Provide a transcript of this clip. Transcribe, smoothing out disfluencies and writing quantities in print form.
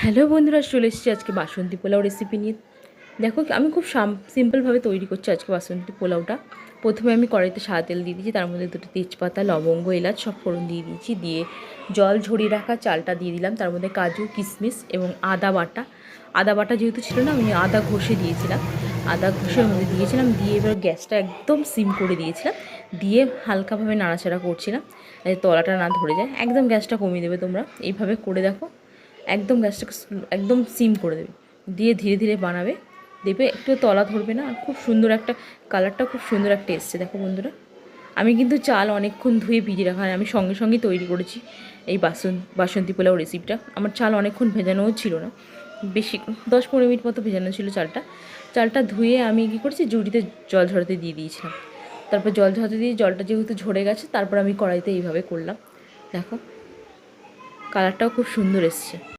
Hello বন্ধুরা, চলে এসেছি আজকে বাসন্তী পোলাও রেসিপি নিয়ে। দেখো, আমি খুব সিম্পলভাবে তৈরি করছি আজকে বাসন্তী পোলাওটা। প্রথমে আমি কড়াইতে সাদা তেল দিয়ে দিয়েছি, তার মধ্যে দুটো তেজপাতা, লবঙ্গ, এলাচ সব ফোড়ন দিয়ে দিয়েছি। দিয়ে জল ঝরিয়ে রাখা চালটা দিয়ে দিলাম, তার মধ্যে কাজু, কিশমিশ এবং আদা বাটা। আদা বাটা যেহেতু ছিল না, আমি আদা ঘষে দিয়েছিলাম, আদা ঘষে ওর মধ্যে দিয়েছিলাম। দিয়ে এবার গ্যাসটা একদম সিম করে দিয়েছিলাম, দিয়ে হালকাভাবে নাড়াচাড়া করছিলাম যাতে তলাটা না ধরে যায়। একদম গ্যাসটা কমিয়ে দেবে তোমরা, এইভাবে করে দেখো। একদম গ্যাসটাকে একদম সিম করে দেবে, দিয়ে ধীরে ধীরে বানাবে, দেখবে একটু তলা ধরবে না। আর খুব সুন্দর একটা কালারটা, খুব সুন্দর একটা এসছে। দেখো বন্ধুরা, আমি কিন্তু চাল অনেকক্ষণ ধুয়ে ভিজিয়ে রাখা, আমি সঙ্গে সঙ্গে তৈরি করেছি এই বাসন্তী পোলাও রেসিপিটা। আমার চাল অনেকক্ষণ ভেজানোও ছিল না, বেশি 10-15 মিনিট মতো ভেজানো ছিল চালটা। চালটা ধুয়ে আমি কী করেছি, জুড়িতে জল ঝরাতে দিয়ে দিয়েছিলাম। তারপর জল ঝরাতে দিয়ে জলটা যেহেতু ঝরে গেছে, তারপর আমি কড়াইতে এইভাবে করলাম। দেখো, কালারটাও খুব সুন্দর এসছে।